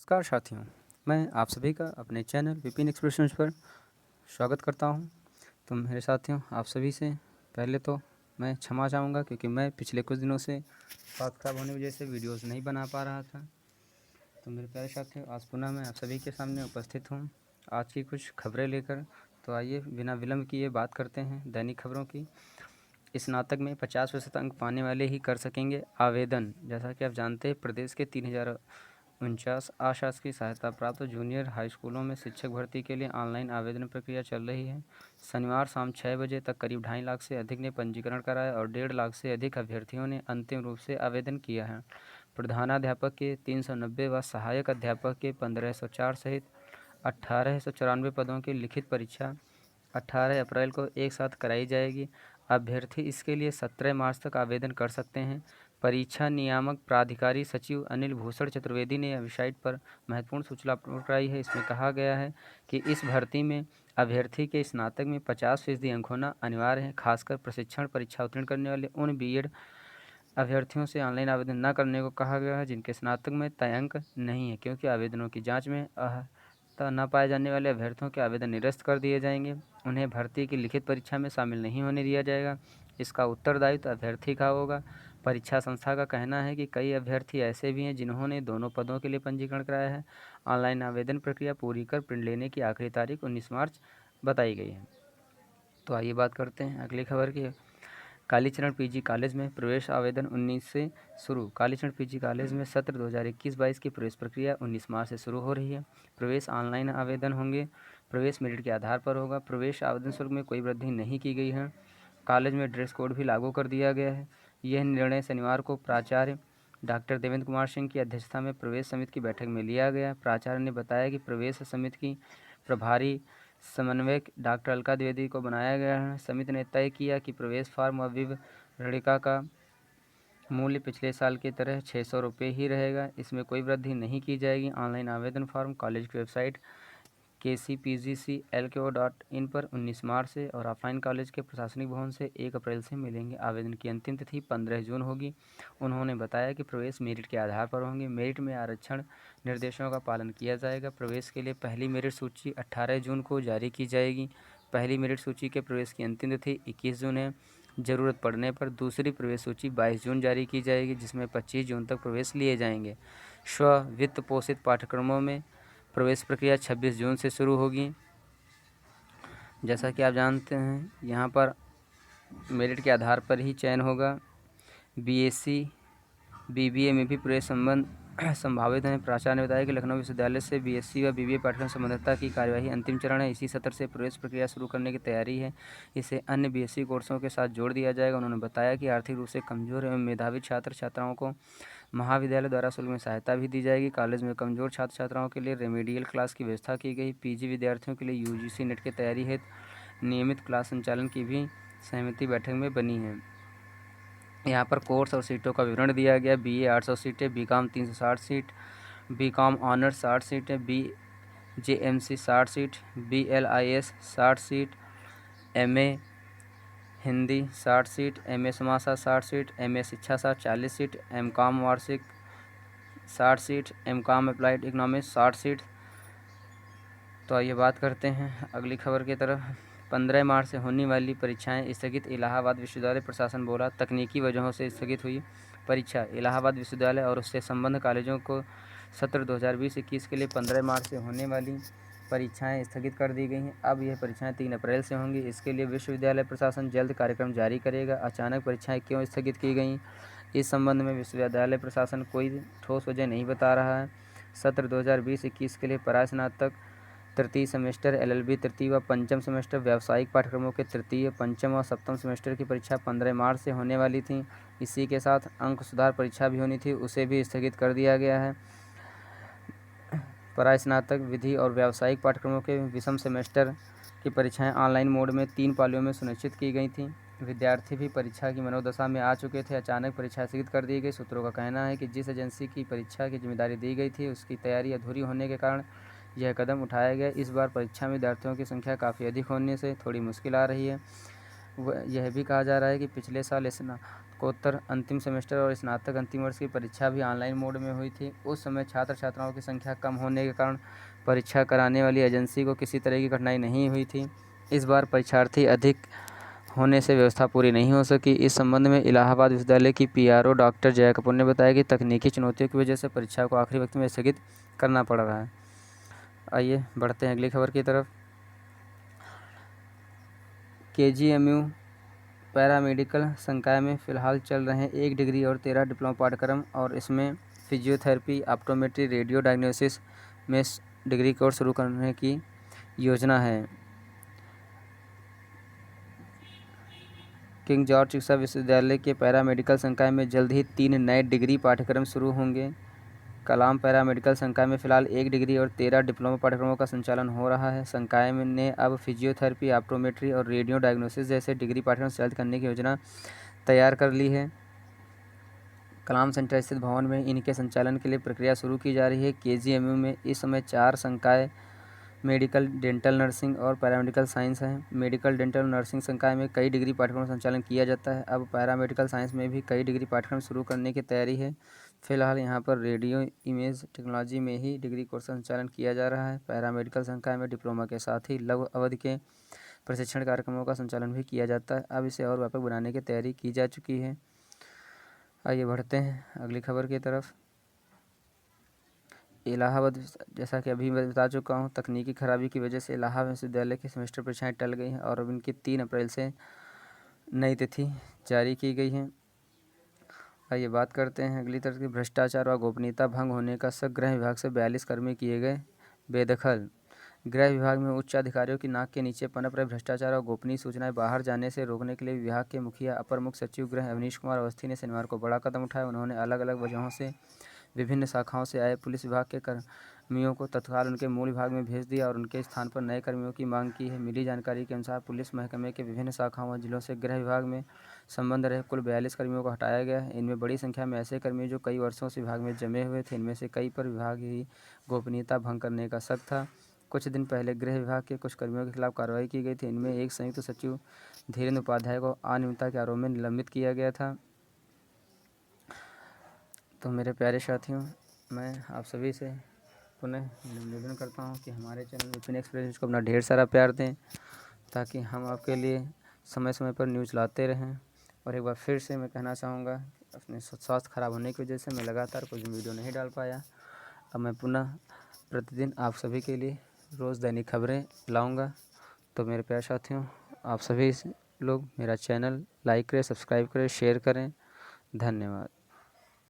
नमस्कार साथियों, मैं आप सभी का अपने चैनल विपिन एक्सप्रेशंस पर स्वागत करता हूं। तो मेरे साथियों, आप सभी से पहले तो मैं क्षमा चाहूँगा क्योंकि मैं पिछले कुछ दिनों से बात खराब होने की वजह से वीडियोस नहीं बना पा रहा था। तो मेरे प्यारे साथियों, आज पुनः मैं आप सभी के सामने उपस्थित हूँ आज की कुछ खबरें लेकर। तो आइए बिना विलम्ब किए बात करते हैं दैनिक खबरों की। स्नातक में 50% अंक पाने वाले ही कर सकेंगे आवेदन। जैसा कि आप जानते हैं, प्रदेश के 3049 अशासकीय सहायता प्राप्त जूनियर हाई स्कूलों में शिक्षक भर्ती के लिए ऑनलाइन आवेदन प्रक्रिया चल रही है। शनिवार शाम 6 बजे तक करीब 2.5 लाख से अधिक ने पंजीकरण कराया और 1.5 लाख से अधिक अभ्यर्थियों ने अंतिम रूप से आवेदन किया है। प्रधानाध्यापक के 390 व सहायक अध्यापक के 1504 सहित 1894 पदों की लिखित परीक्षा 18 अप्रैल को एक साथ कराई जाएगी। अभ्यर्थी इसके लिए 17 मार्च तक आवेदन कर सकते हैं। परीक्षा नियामक प्राधिकारी सचिव अनिल भूषण चतुर्वेदी ने वेबसाइट पर महत्वपूर्ण सूचना अपलोड कराई है। इसमें कहा गया है कि इस भर्ती में अभ्यर्थी के स्नातक में 50% अंक होना अनिवार्य है। खासकर प्रशिक्षण परीक्षा उत्तीर्ण करने वाले उन बीएड अभ्यर्थियों से ऑनलाइन आवेदन न करने को कहा गया है जिनके स्नातक में तय अंक नहीं है, क्योंकि आवेदनों की जाँच में न पाए जाने वाले अभ्यर्थियों के आवेदन निरस्त कर दिए जाएंगे। उन्हें भर्ती की लिखित परीक्षा में शामिल नहीं होने दिया जाएगा। इसका उत्तरदायित्व अभ्यर्थी का होगा। परीक्षा संस्था का कहना है कि कई अभ्यर्थी ऐसे भी हैं जिन्होंने दोनों पदों के लिए पंजीकरण कराया है। ऑनलाइन आवेदन प्रक्रिया पूरी कर प्रिंट लेने की आखिरी तारीख 19 मार्च बताई गई है। तो आइए बात करते हैं अगली खबर की। कालीचरण पीजी कॉलेज में प्रवेश आवेदन 19 से शुरू। कालीचरण पीजी कॉलेज में सत्र 2021-22 की प्रवेश प्रक्रिया 19 मार्च से शुरू हो रही है। प्रवेश ऑनलाइन आवेदन होंगे। प्रवेश मेरिट के आधार पर होगा। प्रवेश आवेदन शुल्क में कोई वृद्धि नहीं की गई है। कॉलेज में ड्रेस कोड भी लागू कर दिया गया है। यह निर्णय शनिवार को प्राचार्य डॉक्टर देवेंद्र कुमार सिंह की अध्यक्षता में प्रवेश समिति की बैठक में लिया गया। प्राचार्य ने बताया कि प्रवेश समिति की प्रभारी समन्वयक डॉक्टर अलका द्विवेदी को बनाया गया है। समिति ने तय किया कि प्रवेश फॉर्म व विवरणिका का मूल्य पिछले साल की तरह 600 रुपये ही रहेगा। इसमें कोई वृद्धि नहीं की जाएगी। ऑनलाइन आवेदन फॉर्म कॉलेज की वेबसाइट kcpgclko.in पर 19 मार्च से और ऑफलाइन कॉलेज के प्रशासनिक भवन से 1 अप्रैल से मिलेंगे। आवेदन की अंतिम तिथि 15 जून होगी। उन्होंने बताया कि प्रवेश मेरिट के आधार पर होंगे। मेरिट में आरक्षण निर्देशों का पालन किया जाएगा। प्रवेश के लिए पहली मेरिट सूची 18 जून को जारी की जाएगी। पहली मेरिट सूची के प्रवेश की अंतिम तिथि 21 जून है। ज़रूरत पड़ने पर दूसरी प्रवेश सूची 22 जून जारी की जाएगी, जिसमें 25 जून तक प्रवेश लिए जाएंगे। स्व वित्त पोषित पाठ्यक्रमों में प्रवेश प्रक्रिया 26 जून से शुरू होगी। जैसा कि आप जानते हैं, यहाँ पर मेरिट के आधार पर ही चयन होगा। बीएससी बीबीए में भी प्रवेश संभावित हैं। प्राचार्य ने बताया कि लखनऊ विश्वविद्यालय से बीएससी व बीबीए पाठ्यक्रम संबद्धता की कार्यवाही अंतिम चरण है। इसी सत्र से प्रवेश प्रक्रिया शुरू करने की तैयारी है। इसे अन्य बीएससी कोर्सों के साथ जोड़ दिया जाएगा। उन्होंने बताया कि आर्थिक रूप से कमजोर एवं मेधावी छात्र छात्राओं को महाविद्यालय द्वारा शुल्क में सहायता भी दी जाएगी। कॉलेज में कमजोर छात्र छात्राओं के लिए रेमेडियल क्लास की व्यवस्था की गई। पीजी विद्यार्थियों के लिए यूजीसी नेट की तैयारी हेतु नियमित क्लास संचालन की भी सहमति बैठक में बनी है। यहाँ पर कोर्स और सीटों का विवरण दिया गया। बीए 800 सीटें, बीकॉम 360 सीट, बीकॉम ऑनर्स 60 सीटें, BJMC 60 seat, BLIS 60 seat, MA Hindi 60 seat, MA समाजशास्त्र 60 सीट, एमए शिक्षा शास्त्र 40 सीट, एमकॉम वार्षिक 60 seat, MCom applied economics 60 seat. तो आइए बात करते हैं अगली खबर की तरफ। 15 मार्च से होने वाली परीक्षाएं स्थगित। इलाहाबाद विश्वविद्यालय प्रशासन बोला, तकनीकी वजहों से स्थगित हुई परीक्षा। इलाहाबाद विश्वविद्यालय और उससे संबद्ध कॉलेजों को सत्र 2020-21 के लिए 15 मार्च से होने वाली परीक्षाएं स्थगित कर दी गई हैं। अब यह परीक्षाएं 3 अप्रैल से होंगी। इसके लिए विश्वविद्यालय प्रशासन जल्द कार्यक्रम जारी करेगा। अचानक परीक्षाएं क्यों स्थगित की गई, इस संबंध में विश्वविद्यालय प्रशासन कोई ठोस वजह नहीं बता रहा है। सत्र 2020-21 के लिए परास्नातक तृतीय सेमेस्टर, एलएलबी तृतीय व पंचम सेमेस्टर, व्यावसायिक पाठ्यक्रमों के तृतीय, पंचम और सप्तम सेमेस्टर की परीक्षा 15 मार्च से होने वाली थी। इसी के साथ अंक सुधार परीक्षा भी होनी थी, उसे भी स्थगित कर दिया गया है। परास्नातक विधि और व्यावसायिक पाठ्यक्रमों के विषम सेमेस्टर की परीक्षाएं ऑनलाइन मोड में 3 पालियों में सुनिश्चित की गई थीं। विद्यार्थी भी परीक्षा की मनोदशा में आ चुके थे। अचानक परीक्षा स्थगित कर दी गई। सूत्रों का कहना है कि जिस एजेंसी की परीक्षा की जिम्मेदारी दी गई थी, उसकी तैयारी अधूरी होने के कारण यह कदम उठाया गया। इस बार परीक्षा में विद्यार्थियों की संख्या काफ़ी अधिक होने से थोड़ी मुश्किल आ रही है। यह भी कहा जा रहा है कि पिछले साल स्नातकोत्तर अंतिम सेमेस्टर और स्नातक अंतिम वर्ष की परीक्षा भी ऑनलाइन मोड में हुई थी। उस समय छात्र छात्राओं की संख्या कम होने के कारण परीक्षा कराने वाली एजेंसी को किसी तरह की कठिनाई नहीं हुई थी। इस बार परीक्षार्थी अधिक होने से व्यवस्था पूरी नहीं हो सकी। इस संबंध में इलाहाबाद विश्वविद्यालय की पीआरओ डॉक्टर जया कपूर ने बताया कि तकनीकी चुनौतियों की वजह से परीक्षा को आखिरी वक्त में स्थगित करना पड़ रहा है। आइए बढ़ते हैं अगली खबर की तरफ। KGMU पैरामेडिकल संकाय में फ़िलहाल चल रहे हैं 1 डिग्री और 13 डिप्लोमा पाठ्यक्रम और इसमें फिजियोथेरेपी, ऑप्टोमेट्री, रेडियो डायग्नोसिस में डिग्री कोर्स शुरू करने की योजना है। किंग जॉर्ज चिकित्सा विश्वविद्यालय के पैरामेडिकल संकाय में जल्द ही 3 नए डिग्री पाठ्यक्रम शुरू होंगे। कलाम पैरामेडिकल संकाय में फ़िलहाल 1 डिग्री और 13 डिप्लोमा पाठ्यक्रमों का संचालन हो रहा है। संकाय ने अब फिजियोथेरेपी, ऑप्टोमेट्री और रेडियो डायग्नोसिस जैसे डिग्री पाठ्यक्रम संचालित करने की योजना तैयार कर ली है। कलाम सेंटर स्थित भवन में इनके संचालन के लिए प्रक्रिया शुरू की जा रही है। KGMU में इस समय 4 संकाय मेडिकल, डेंटल, नर्सिंग और पैरामेडिकल साइंस हैं। मेडिकल, डेंटल और नर्सिंग संकाय में कई डिग्री पाठ्यक्रम का संचालन किया जाता है। अब पैरामेडिकल साइंस में भी कई डिग्री पाठ्यक्रम शुरू करने की तैयारी है। फिलहाल यहाँ पर रेडियो इमेज टेक्नोलॉजी में ही डिग्री कोर्स का संचालन किया जा रहा है। पैरामेडिकल संकाय में डिप्लोमा के साथ ही लघु अवधि के प्रशिक्षण कार्यक्रमों का संचालन भी किया जाता है। अब इसे और व्यापक बनाने की तैयारी की जा चुकी है। आइए बढ़ते हैं अगली खबर की तरफ। इलाहाबाद, जैसा कि अभी मैं बता चुका हूँ, तकनीकी खराबी की वजह से इलाहाबाद विश्वविद्यालय की सेमेस्टर परीक्षाएं टल गई हैं और अब इनकी 3 अप्रैल से नई तिथि जारी की गई है। आइए बात करते हैं अगली तरफ की। भ्रष्टाचार व गोपनीयता भंग होने का शक, गृह विभाग से 42 कर्मी किए गए बेदखल। गृह विभाग में उच्च अधिकारियों की नाक के नीचे पनप रहे भ्रष्टाचार और गोपनीय सूचनाएं बाहर जाने से रोकने के लिए विभाग के मुखिया अपर मुख्य सचिव गृह अवनीश कुमार अवस्थी ने शनिवार को बड़ा कदम उठाया। उन्होंने अलग अलग वजहों से विभिन्न शाखाओं से आए पुलिस विभाग के कर्मियों को तत्काल उनके मूल विभाग में भेज दिया और उनके स्थान पर नए कर्मियों की मांग की है। मिली जानकारी के अनुसार पुलिस महकमे के विभिन्न शाखाओं व जिलों से गृह विभाग में संबंध रहे कुल 42 कर्मियों को हटाया गया है। इनमें बड़ी संख्या में ऐसे कर्मी जो कई वर्षों से विभाग में जमे हुए थे। इनमें से कई पर विभाग की गोपनीयता भंग करने का शक था। कुछ दिन पहले गृह विभाग के कुछ कर्मियों के खिलाफ कार्रवाई की गई थी। इनमें एक संयुक्त सचिव धीरेन्द्र उपाध्याय को अनियमितता के आरोप में निलंबित किया गया था। तो मेरे प्यारे साथियों, मैं आप सभी से पुनः निवेदन करता हूं कि हमारे चैनल विपिन एक्सप्रेस को अपना ढेर सारा प्यार दें ताकि हम आपके लिए समय समय पर न्यूज़ लाते रहें। और एक बार फिर से मैं कहना चाहूँगा, अपने स्वास्थ्य खराब होने की वजह से मैं लगातार कुछ वीडियो नहीं डाल पाया। अब मैं पुनः प्रतिदिन आप सभी के लिए रोज़ दैनिक खबरें लाऊँगा। तो मेरे प्यारे साथियों, आप सभी लोग मेरा चैनल लाइक करें, सब्सक्राइब करें, शेयर करें। धन्यवाद।